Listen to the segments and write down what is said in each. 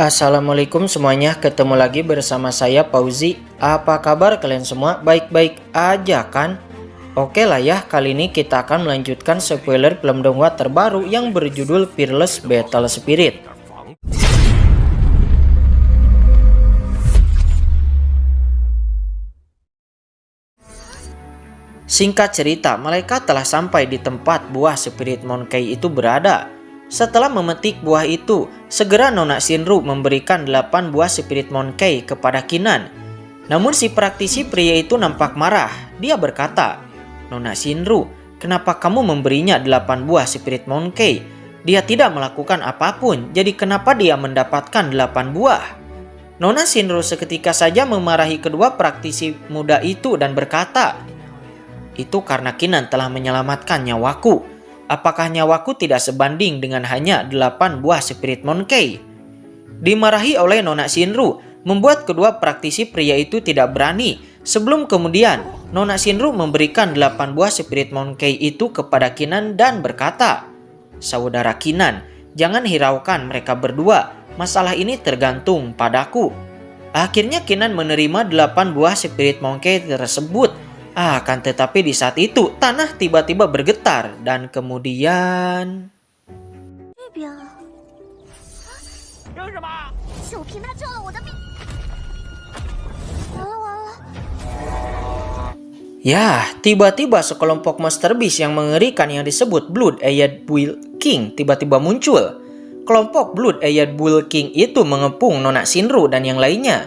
Assalamualaikum semuanya, ketemu lagi bersama saya Pauzi. Apa kabar kalian semua? Baik-baik aja kan? Oke lah ya, kali ini kita akan melanjutkan spoiler film donghua terbaru yang berjudul Fearless Battle Spirit. Singkat cerita, mereka telah sampai di tempat buah Spirit Monkey itu berada. Setelah memetik buah itu, segera Nona Shinru memberikan 8 buah Spirit Monkey kepada Kinan. Namun si praktisi pria itu nampak marah. Dia berkata, "Nona Shinru, kenapa kamu memberinya 8 buah Spirit Monkey? Dia tidak melakukan apapun, jadi kenapa dia mendapatkan 8 buah?" Nona Shinru seketika saja memarahi kedua praktisi muda itu dan berkata, "Itu karena Kinan telah menyelamatkan nyawaku. Apakah nyawaku tidak sebanding dengan hanya 8 buah Spirit Monkey?" Dimarahi oleh Nona Shinru, membuat kedua praktisi pria itu tidak berani. Sebelum kemudian, Nona Shinru memberikan 8 buah Spirit Monkey itu kepada Kinan dan berkata, "Saudara Kinan, jangan hiraukan mereka berdua. Masalah ini tergantung padaku." Akhirnya Kinan menerima 8 buah Spirit Monkey tersebut. Akan tetapi di saat itu tanah tiba-tiba bergetar dan kemudian ya, tiba-tiba sekelompok Monster Beast yang mengerikan yang disebut Blood-Eyed Bull King tiba-tiba muncul. Kelompok Blood-Eyed Bull King itu mengepung Nona Shinru dan yang lainnya.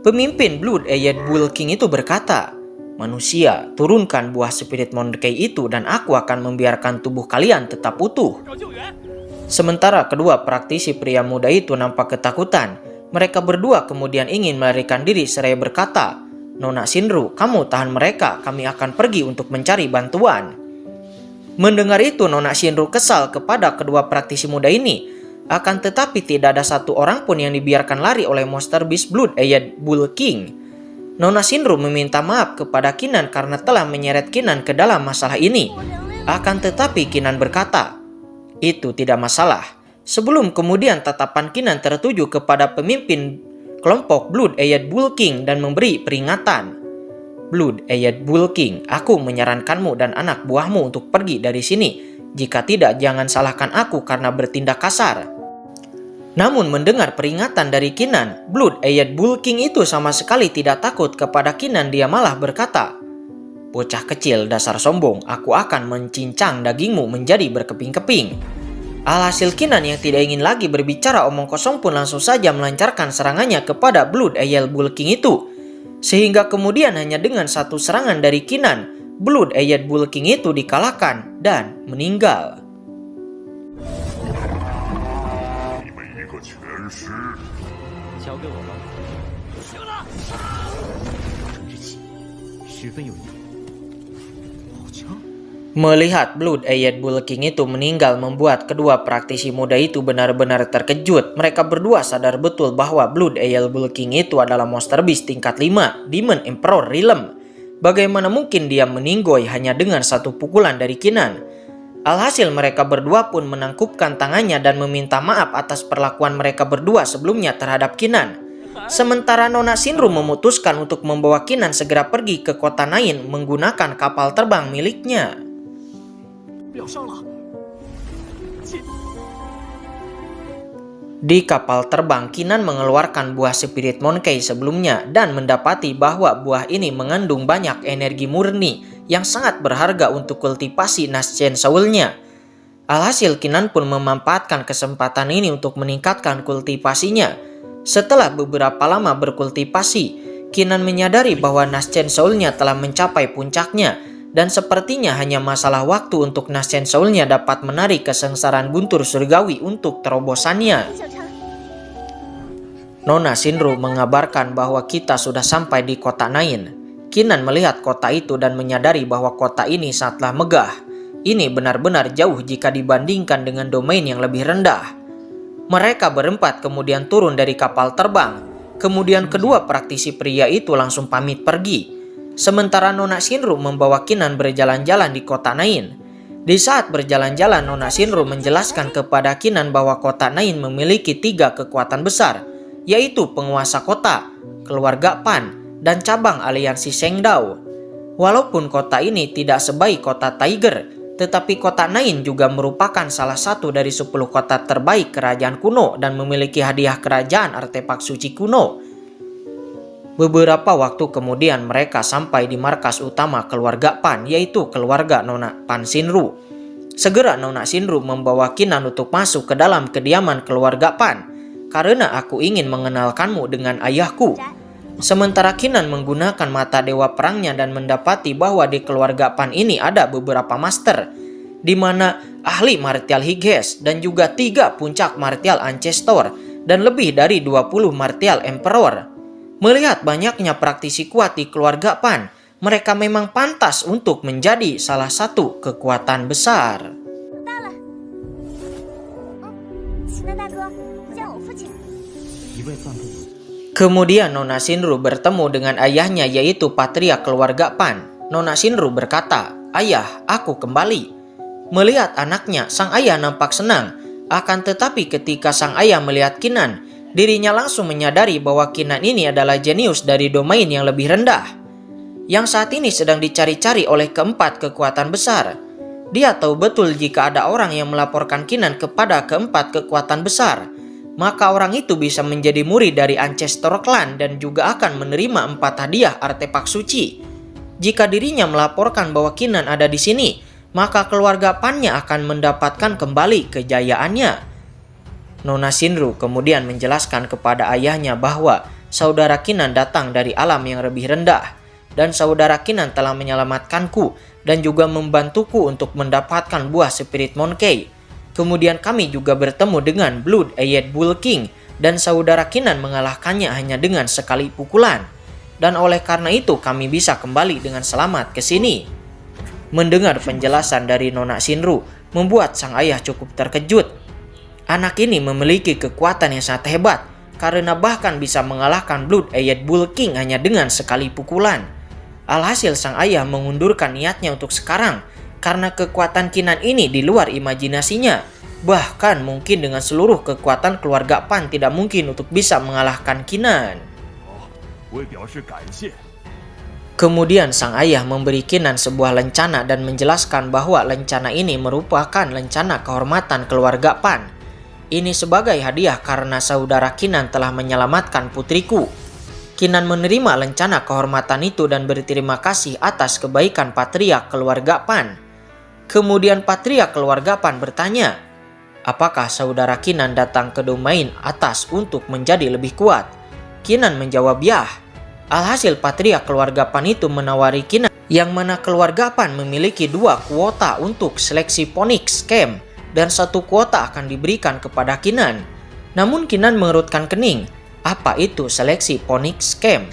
Pemimpin Blood-Eyed Bull King itu berkata, "Manusia, turunkan buah Spirit Monkey itu dan aku akan membiarkan tubuh kalian tetap utuh." Sementara kedua praktisi pria muda itu nampak ketakutan. Mereka berdua kemudian ingin melarikan diri seraya berkata, "Nona Shinru, kamu tahan mereka, kami akan pergi untuk mencari bantuan." Mendengar itu Nona Shinru kesal kepada kedua praktisi muda ini. Akan tetapi tidak ada satu orang pun yang dibiarkan lari oleh Monster Beast Blood-Eyed Bull King. Nona Shinru meminta maaf kepada Kinan karena telah menyeret Kinan ke dalam masalah ini. Akan tetapi Kinan berkata, "Itu tidak masalah." Sebelum kemudian tatapan Kinan tertuju kepada pemimpin kelompok Blood-Eyed Bull King dan memberi peringatan. "Blood-Eyed Bull King, aku menyarankanmu dan anak buahmu untuk pergi dari sini. Jika tidak, jangan salahkan aku karena bertindak kasar." Namun mendengar peringatan dari Kinan, Blood-Eyed Bull King itu sama sekali tidak takut kepada Kinan. Dia malah berkata, "Bocah kecil dasar sombong, aku akan mencincang dagingmu menjadi berkeping-keping." Alhasil Kinan yang tidak ingin lagi berbicara omong kosong pun langsung saja melancarkan serangannya kepada Blood-Eyed Bull King itu. Sehingga kemudian hanya dengan satu serangan dari Kinan, Blood-Eyed Bull King itu dikalahkan dan meninggal. Melihat Blood-Eyed Bull King itu meninggal membuat kedua praktisi muda itu benar-benar terkejut. Mereka berdua sadar betul bahwa Blood-Eyed Bull King itu adalah Monster Beast tingkat 5, Demon Emperor Realm. Bagaimana mungkin dia meninggoy hanya dengan satu pukulan dari Kinan? Alhasil mereka berdua pun menangkupkan tangannya dan meminta maaf atas perlakuan mereka berdua sebelumnya terhadap Kinan. Sementara Nona Shinru memutuskan untuk membawa Kinan segera pergi ke kota Nain menggunakan kapal terbang miliknya. Di kapal terbang, Kinan mengeluarkan buah Spirit Monkey sebelumnya dan mendapati bahwa buah ini mengandung banyak energi murni yang sangat berharga untuk kultivasi Nascent Soul-nya. Alhasil Kinan pun memanfaatkan kesempatan ini untuk meningkatkan kultivasinya. Setelah beberapa lama berkultivasi, Kinan menyadari bahwa Nascent Soul-nya telah mencapai puncaknya. Dan sepertinya hanya masalah waktu untuk Nascent Soul-nya dapat menarik kesengsaraan guntur surgawi untuk terobosannya. Nona Shinru mengabarkan bahwa kita sudah sampai di kota Nain. Kinan melihat kota itu dan menyadari bahwa kota ini sangatlah megah. Ini benar-benar jauh jika dibandingkan dengan domain yang lebih rendah. Mereka berempat kemudian turun dari kapal terbang. Kemudian kedua praktisi pria itu langsung pamit pergi. Sementara Nona Shinru membawa Kinan berjalan-jalan di kota Nain. Di saat berjalan-jalan, Nona Shinru menjelaskan kepada Kinan bahwa kota Nain memiliki 3 kekuatan besar. yaitu penguasa kota, keluarga Pan, dan cabang aliansi Shengdao. Walaupun kota ini tidak sebaik kota Tiger, tetapi kota Nain juga merupakan salah satu dari 10 kota terbaik kerajaan kuno dan memiliki hadiah kerajaan artefak suci kuno. Beberapa waktu kemudian mereka sampai di markas utama keluarga Pan, yaitu keluarga Nona Pan Shinru. Segera Nona Shinru membawa Qinan untuk masuk ke dalam kediaman keluarga Pan, karena aku ingin mengenalkanmu dengan ayahku. Sementara Qinan menggunakan mata dewa perangnya dan mendapati bahwa di keluarga Pan ini ada beberapa master, di mana ahli martial Higes dan juga 3 puncak martial Ancestor dan lebih dari 20 martial Emperor. Melihat banyaknya praktisi kuat di keluarga Pan, mereka memang pantas untuk menjadi salah satu kekuatan besar. Kemudian Nona Shinru bertemu dengan ayahnya, yaitu patriark keluarga Pan. Nona Shinru berkata, "Ayah, aku kembali." Melihat anaknya, sang ayah nampak senang. Akan tetapi ketika sang ayah melihat Qinan, dirinya langsung menyadari bahwa Qinan ini adalah jenius dari domain yang lebih rendah, yang saat ini sedang dicari-cari oleh keempat kekuatan besar. Dia tahu betul jika ada orang yang melaporkan Qinan kepada keempat kekuatan besar, maka orang itu bisa menjadi murid dari Ancestor Clan dan juga akan menerima 4 hadiah artefak suci. Jika dirinya melaporkan bahwa Qinan ada di sini, maka keluarga Pan-nya akan mendapatkan kembali kejayaannya. Nona Shinru kemudian menjelaskan kepada ayahnya bahwa saudara Qinan datang dari alam yang lebih rendah, dan saudara Qinan telah menyelamatkanku dan juga membantuku untuk mendapatkan buah Spirit Monkey. Kemudian kami juga bertemu dengan Blood Eyed Bull King, dan saudara Qinan mengalahkannya hanya dengan sekali pukulan. Dan oleh karena itu kami bisa kembali dengan selamat ke sini. Mendengar penjelasan dari Nona Shinru membuat sang ayah cukup terkejut. Anak ini memiliki kekuatan yang sangat hebat, karena bahkan bisa mengalahkan Blood Eyed Bull King hanya dengan sekali pukulan. Alhasil sang ayah mengundurkan niatnya untuk sekarang, karena kekuatan Qinan ini di luar imajinasinya. Bahkan mungkin dengan seluruh kekuatan keluarga Pan tidak mungkin untuk bisa mengalahkan Qinan. Kemudian sang ayah memberi Qinan sebuah lencana dan menjelaskan bahwa lencana ini merupakan lencana kehormatan keluarga Pan. Ini sebagai hadiah karena saudara Qinan telah menyelamatkan putriku. Qinan menerima lencana kehormatan itu dan berterima kasih atas kebaikan patriark keluarga Pan. Kemudian patriark keluarga Pan bertanya, apakah saudara Qinan datang ke domain atas untuk menjadi lebih kuat? Qinan menjawab ya. Alhasil patriark keluarga Pan itu menawari Qinan, yang mana keluarga Pan memiliki 2 kuota untuk seleksi Phoenix Camp, dan 1 kuota akan diberikan kepada Qinan. Namun Qinan mengerutkan kening. Apa itu seleksi Phoenix Camp?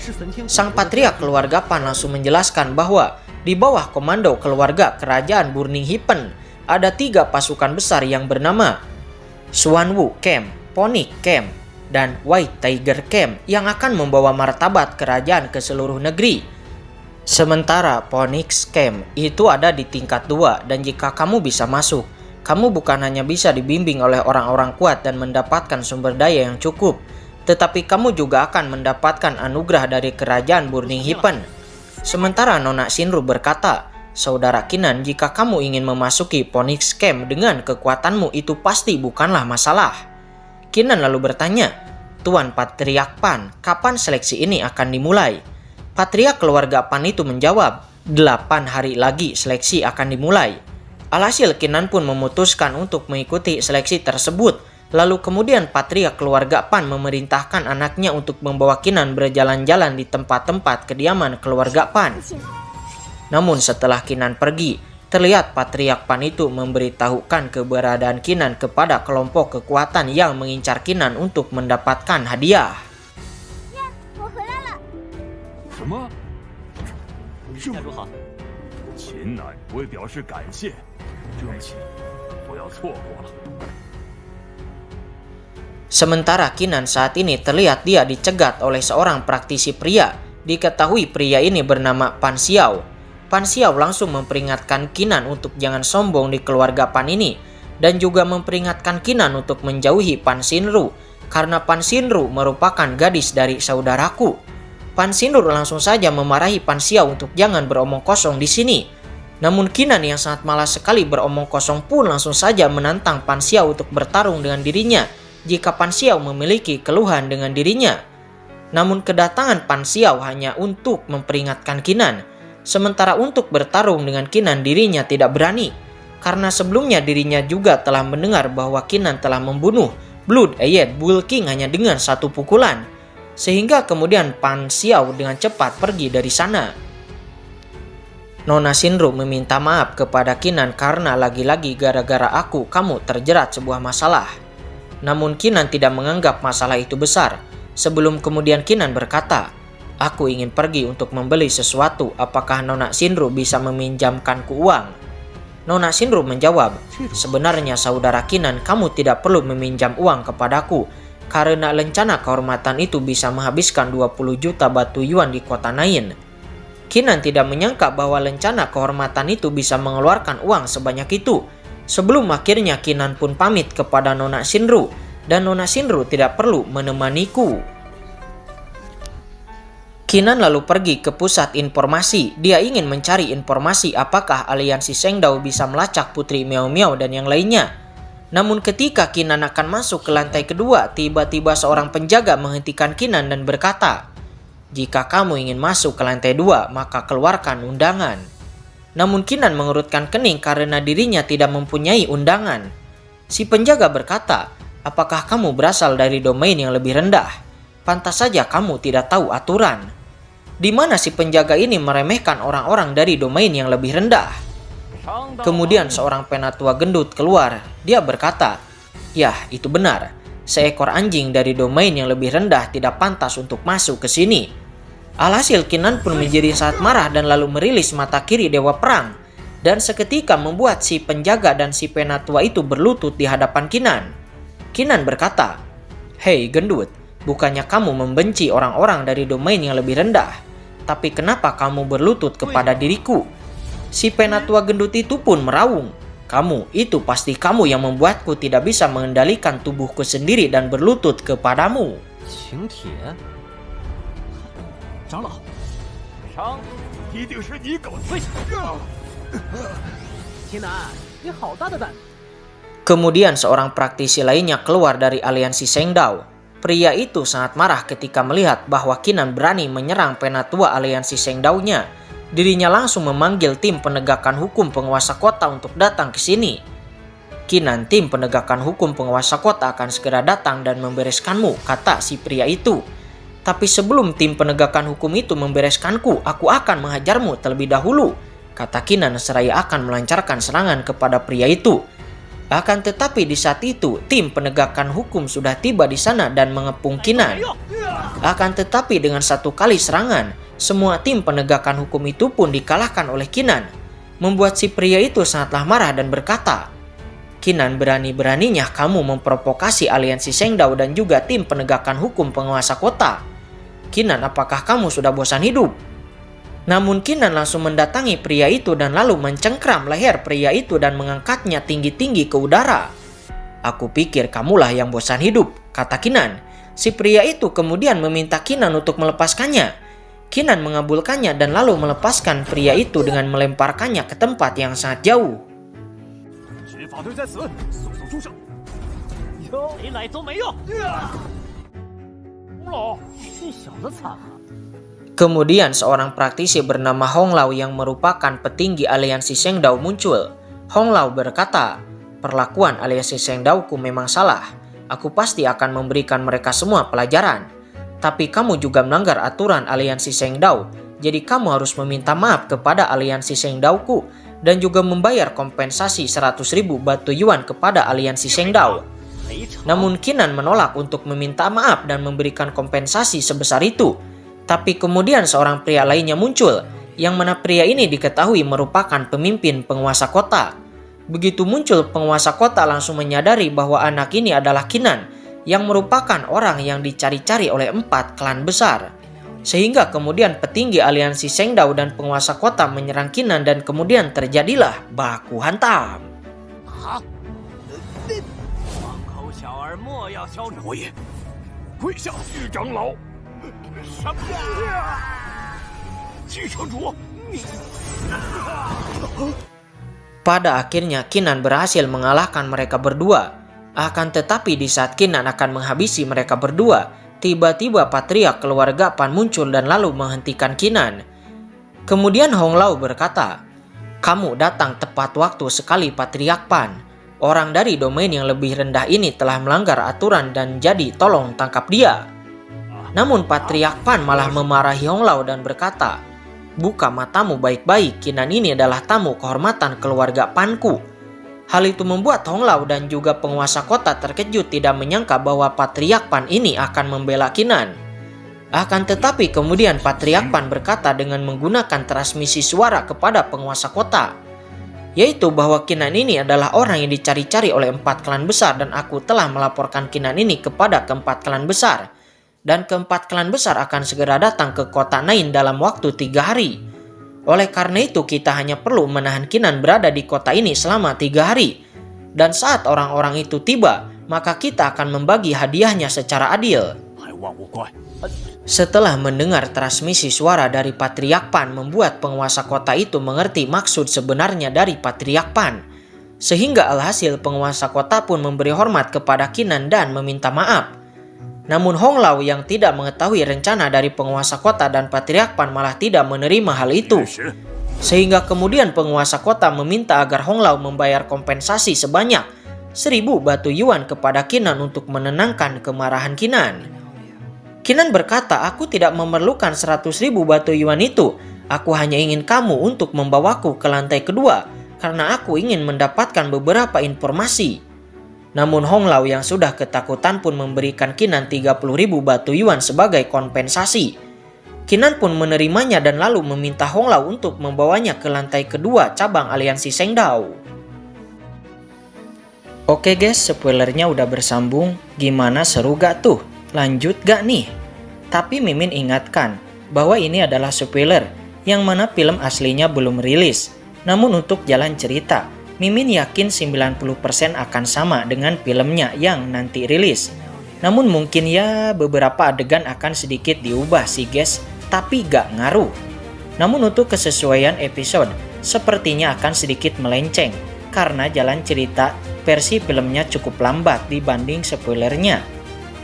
Sang patriark keluarga Pan langsung menjelaskan bahwa di bawah komando keluarga kerajaan Burning Heaven ada 3 pasukan besar yang bernama Xuanwu Camp, Phoenix Camp, dan White Tiger Camp yang akan membawa martabat kerajaan ke seluruh negeri. Sementara Phoenix Camp itu ada di tingkat 2, dan jika kamu bisa masuk, kamu bukan hanya bisa dibimbing oleh orang-orang kuat dan mendapatkan sumber daya yang cukup, tetapi kamu juga akan mendapatkan anugerah dari kerajaan Burning Heaven. Sementara Nona Shinru berkata, saudara Qinan, jika kamu ingin memasuki Phoenix Camp dengan kekuatanmu itu pasti bukanlah masalah. Qinan lalu bertanya, Tuan Patriark Pan, kapan seleksi ini akan dimulai? Patriark keluarga Pan itu menjawab, 8 hari lagi seleksi akan dimulai. Alhasil Qinan pun memutuskan untuk mengikuti seleksi tersebut. Lalu kemudian patriark keluarga Pan memerintahkan anaknya untuk membawa Qinan berjalan-jalan di tempat-tempat kediaman keluarga Pan. Namun setelah Qinan pergi, terlihat patriark Pan itu memberitahukan keberadaan Qinan kepada kelompok kekuatan yang mengincar Qinan untuk mendapatkan hadiah. Sementara Qinan saat ini terlihat dia dicegat oleh seorang praktisi pria. Diketahui pria ini bernama Pan Xiao. Pan Xiao langsung memperingatkan Qinan untuk jangan sombong di keluarga Pan ini, dan juga memperingatkan Qinan untuk menjauhi Pan Shinru, karena Pan Xinru merupakan gadis dari saudaraku. Pan Xinru langsung saja memarahi Pan Xiao untuk jangan beromong kosong di sini. Namun Qinan yang sangat malas sekali beromong kosong pun langsung saja menantang Pan Xiao untuk bertarung dengan dirinya jika Pan Xiao memiliki keluhan dengan dirinya. Namun kedatangan Pan Xiao hanya untuk memperingatkan Qinan, sementara untuk bertarung dengan Qinan dirinya tidak berani, karena sebelumnya dirinya juga telah mendengar bahwa Qinan telah membunuh Blood Eyed Bull King hanya dengan satu pukulan, sehingga kemudian Pan Xiao dengan cepat pergi dari sana. Nona Xinru meminta maaf kepada Qinan karena lagi-lagi gara-gara kamu terjerat sebuah masalah. Namun Qinan tidak menganggap masalah itu besar. Sebelum kemudian Qinan berkata, "Aku ingin pergi untuk membeli sesuatu, apakah Nona Xinru bisa meminjamkanku uang?" Nona Xinru menjawab, "Sebenarnya saudara Qinan, kamu tidak perlu meminjam uang kepadaku, karena lencana kehormatan itu bisa menghabiskan 20 juta batu yuan di kota Nain." Qinan tidak menyangka bahwa lencana kehormatan itu bisa mengeluarkan uang sebanyak itu. Sebelum akhirnya Qinan pun pamit kepada Nona Xinru, dan Nona Xinru tidak perlu menemaniku. Qinan lalu pergi ke pusat informasi. Dia ingin mencari informasi apakah aliansi Shengdao bisa melacak Putri Miao Miao dan yang lainnya. Namun ketika Qinan akan masuk ke lantai kedua, tiba-tiba seorang penjaga menghentikan Qinan dan berkata, "Jika kamu ingin masuk ke lantai 2, maka keluarkan undangan." Namun Qinan mengurutkan kening karena dirinya tidak mempunyai undangan. Si penjaga berkata, "Apakah kamu berasal dari domain yang lebih rendah? Pantas saja kamu tidak tahu aturan." Di mana si penjaga ini meremehkan orang-orang dari domain yang lebih rendah. Kemudian seorang penatua gendut keluar. Dia berkata, "Yah, itu benar. Seekor anjing dari domain yang lebih rendah tidak pantas untuk masuk ke sini." Alhasil Qinan pun menjadi sangat marah dan lalu merilis mata kiri Dewa Perang. Dan seketika membuat si penjaga dan si penatua itu berlutut di hadapan Qinan. Qinan berkata, "Hei gendut, bukannya kamu membenci orang-orang dari domain yang lebih rendah? Tapi kenapa kamu berlutut kepada diriku?" Si penatua gendut itu pun meraung, itu pasti kamu yang membuatku tidak bisa mengendalikan tubuhku sendiri dan berlutut kepadamu." Kemudian seorang praktisi lainnya keluar dari aliansi Shengdao. Pria itu sangat marah ketika melihat bahwa Qinan berani menyerang penatua aliansi Shengdao-nya. Dirinya langsung memanggil tim penegakan hukum penguasa kota untuk datang ke sini. "Qinan, tim penegakan hukum penguasa kota akan segera datang dan membereskanmu," kata si pria itu. "Tapi sebelum tim penegakan hukum itu membereskanku, aku akan menghajarmu terlebih dahulu," kata Qinan seraya akan melancarkan serangan kepada pria itu. Akan tetapi di saat itu, tim penegakan hukum sudah tiba di sana dan mengepung Qinan. Akan tetapi dengan satu kali serangan, semua tim penegakan hukum itu pun dikalahkan oleh Qinan. Membuat si pria itu sangatlah marah dan berkata, "Qinan, berani-beraninya kamu memprovokasi aliansi Shengdao dan juga tim penegakan hukum penguasa kota. Qinan, apakah kamu sudah bosan hidup?" Namun Qinan langsung mendatangi pria itu dan lalu mencengkram leher pria itu dan mengangkatnya tinggi-tinggi ke udara. "Aku pikir kamulah yang bosan hidup," kata Qinan. Si pria itu kemudian meminta Qinan untuk melepaskannya. Qinan mengabulkannya dan lalu melepaskan pria itu dengan melemparkannya ke tempat yang sangat jauh. Kemudian seorang praktisi bernama Hong Lao yang merupakan petinggi aliansi Shengdao muncul. Hong Lao berkata, "Perlakuan aliansi Shengdao-ku memang salah. Aku pasti akan memberikan mereka semua pelajaran. Tapi kamu juga melanggar aturan aliansi Shengdao. Jadi kamu harus meminta maaf kepada aliansi Shengdao-ku dan juga membayar kompensasi 100.000 batu yuan kepada aliansi Shengdao." Namun Qinan menolak untuk meminta maaf dan memberikan kompensasi sebesar itu. Tapi kemudian seorang pria lainnya muncul, yang mana pria ini diketahui merupakan pemimpin penguasa kota. Begitu muncul penguasa kota langsung menyadari bahwa anak ini adalah Qinan, yang merupakan orang yang dicari-cari oleh 4 klan besar. Sehingga kemudian petinggi aliansi Shengdao dan penguasa kota menyerang Qinan dan kemudian terjadilah baku hantam. 跪下，玉长老。什么？继承主，你。 Pada akhirnya Kinan berhasil mengalahkan mereka berdua. Akan tetapi di saat Kinan akan menghabisi mereka berdua, tiba-tiba patriark keluarga Pan muncul dan lalu menghentikan Kinan. Kemudian Hong Lao berkata, "Kamu datang tepat waktu sekali patriark Pan. Orang dari domain yang lebih rendah ini telah melanggar aturan dan jadi tolong tangkap dia." Namun patriark Pan malah memarahi Hong Lao dan berkata, "Buka matamu baik-baik, Kinan ini adalah tamu kehormatan keluarga Panku." Hal itu membuat Hong Lao dan juga penguasa kota terkejut tidak menyangka bahwa patriark Pan ini akan membela Kinan. Akan tetapi kemudian patriark Pan berkata dengan menggunakan transmisi suara kepada penguasa kota, yaitu bahwa Kinan ini adalah orang yang dicari-cari oleh 4 klan besar dan aku telah melaporkan Kinan ini kepada ke-4 klan besar. Dan ke-4 klan besar akan segera datang ke kota Nain dalam waktu 3 hari. Oleh karena itu kita hanya perlu menahan Kinan berada di kota ini selama 3 hari. Dan saat orang-orang itu tiba, maka kita akan membagi hadiahnya secara adil. Setelah mendengar transmisi suara dari patriark Pan membuat penguasa kota itu mengerti maksud sebenarnya dari patriark Pan. Sehingga alhasil penguasa kota pun memberi hormat kepada Kinan dan meminta maaf. Namun Hong Lao yang tidak mengetahui rencana dari penguasa kota dan patriark Pan malah tidak menerima hal itu. Sehingga kemudian penguasa kota meminta agar Hong Lao membayar kompensasi sebanyak 1000 batu yuan kepada Kinan untuk menenangkan kemarahan Kinan. Kinan berkata, "Aku tidak memerlukan 100.000 batu yuan itu. Aku hanya ingin kamu untuk membawaku ke lantai kedua karena aku ingin mendapatkan beberapa informasi." Namun Hong Lao yang sudah ketakutan pun memberikan Kinan 30.000 batu yuan sebagai kompensasi. Kinan pun menerimanya dan lalu meminta Hong Lao untuk membawanya ke lantai kedua cabang aliansi Shengdao. Oke guys, spoilernya udah bersambung. Gimana, seru gak tuh? Lanjut gak nih? Tapi Mimin ingatkan bahwa ini adalah spoiler yang mana film aslinya belum rilis. Namun untuk jalan cerita, Mimin yakin 90% akan sama dengan filmnya yang nanti rilis. Namun mungkin ya beberapa adegan akan sedikit diubah sih guys, tapi gak ngaruh. Namun untuk kesesuaian episode, sepertinya akan sedikit melenceng karena jalan cerita versi filmnya cukup lambat dibanding spoilernya.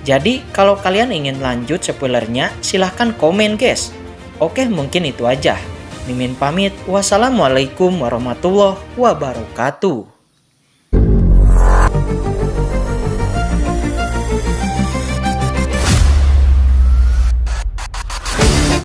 Jadi kalau kalian ingin lanjut spoilernya, silahkan komen guys. Oke, mungkin itu aja. Mimin pamit. Wassalamualaikum warahmatullahi wabarakatuh.